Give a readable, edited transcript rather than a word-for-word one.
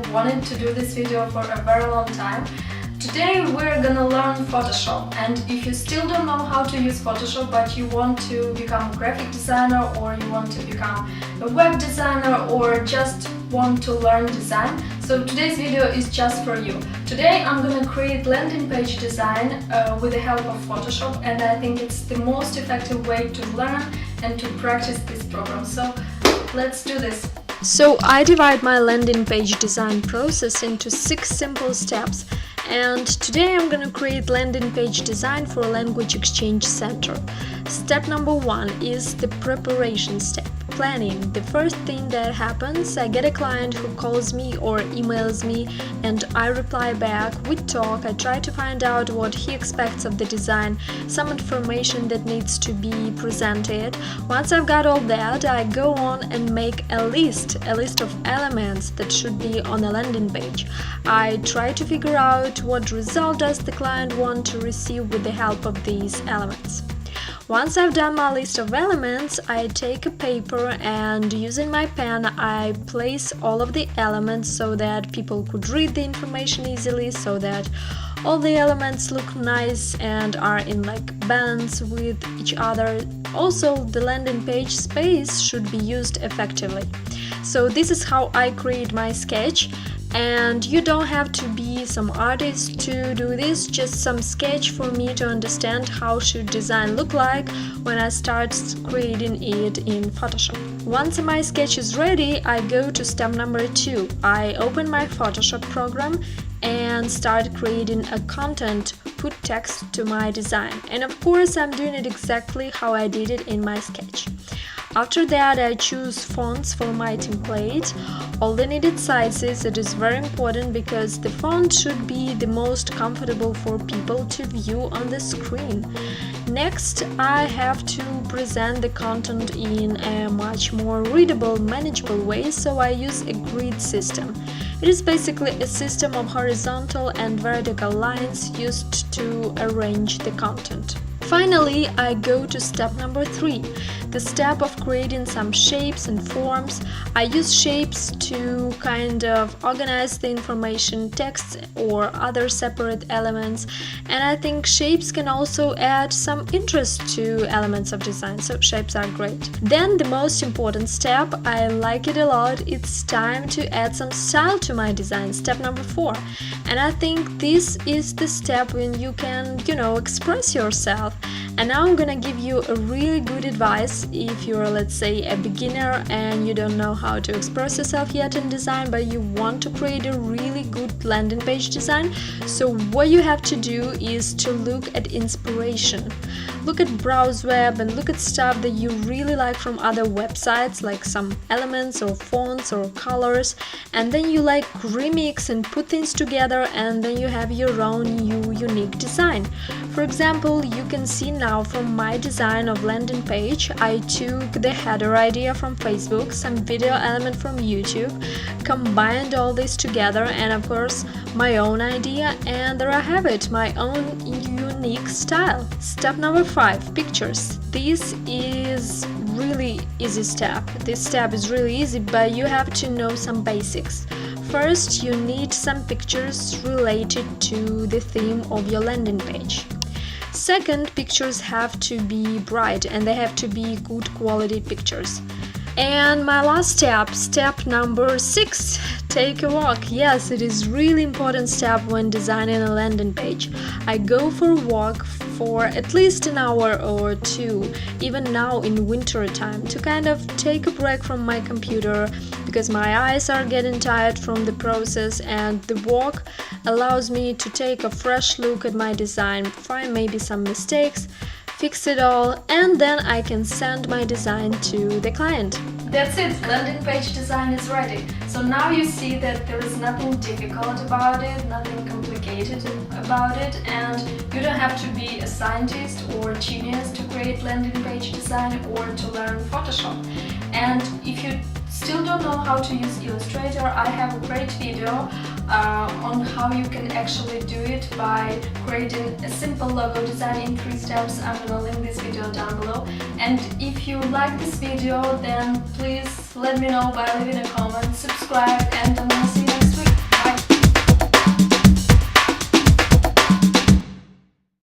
wanted to do this video for a very long time. Today we're gonna learn Photoshop, and if you still don't know how to use Photoshop but you want to become a graphic designer, or you want to become a web designer, or just want to learn design, so today's video is just for you. Today I'm gonna create landing page design with the help of Photoshop, and I think it's the most effective way to learn and to practice this program. So let's do this. So I divide my landing page design process into 6 simple steps, and today I'm gonna create landing page design for Language Exchange Center. Step number 1 is the preparation step, planning. The first thing that happens, I get a client who calls me or emails me, and I reply back, we talk, I try to find out what he expects of the design, some information that needs to be presented. Once I've got all that, I go on and make a list of elements that should be on a landing page. I try to figure out what result does the client want to receive with the help of these elements. Once I've done my list of elements, I take a paper and using my pen I place all of the elements so that people could read the information easily, so that all the elements look nice and are in like bands with each other. Also, the landing page space should be used effectively. So this is how I create my sketch. And you don't have to be some artist to do this, just some sketch for me to understand how should design look like when I start creating it in Photoshop. Once my sketch is ready, I go to step number 2. I open my Photoshop program and start creating a content, put text to my design. And of course I'm doing it exactly how I did it in my sketch. After that, I choose fonts for my template, all the needed sizes. It is very important because the font should be the most comfortable for people to view on the screen. Next, I have to present the content in a much more readable, manageable way, so I use a grid system. It is basically a system of horizontal and vertical lines used to arrange the content. Finally, I go to step number 3, the step of creating some shapes and forms. I use shapes to kind of organize the information, text or other separate elements, and I think shapes can also add some interest to elements of design, so shapes are great. Then the most important step, I like it a lot, it's time to add some style to my design, step number 4. And I think this is the step when you can, express yourself. And now I'm gonna give you a really good advice if you're, let's say, a beginner and you don't know how to express yourself yet in design, but you want to create a really good landing page design. So what you have to do is to look at inspiration. Look at Browse Web and look at stuff that you really like from other websites, like some elements or fonts or colors, and then you like remix and put things together, and then you have your own new unique design. For example, you can see now from my design of landing page, I took the header idea from Facebook, some video element from YouTube, combined all this together, and of course my own idea, and there I have it, my own unique style. Step number 5, pictures. This is really easy step. This step is really easy, but you have to know some basics. First, you need some pictures related to the theme of your landing page. Second, pictures have to be bright and they have to be good quality pictures. And my last step, step number 6, take a walk. Yes, it is really important step when designing a landing page. I go for a walk for at least an hour or 2, even now in winter time, to kind of take a break from my computer because my eyes are getting tired from the process, and the walk allows me to take a fresh look at my design, find maybe some mistakes, fix it all, and then I can send my design to the client. That's it, landing page design is ready. So now you see that there is nothing difficult about it, nothing complicated about it, and you don't have to be a scientist or a genius to create landing page design or to learn Photoshop. And if you still don't know how to use Illustrator, I have a great video on how you can actually do it by creating a simple logo design in 3 steps. I'm gonna link this video down below. And if you like this video, then please let me know by leaving a comment, subscribe, and I'm gonna see you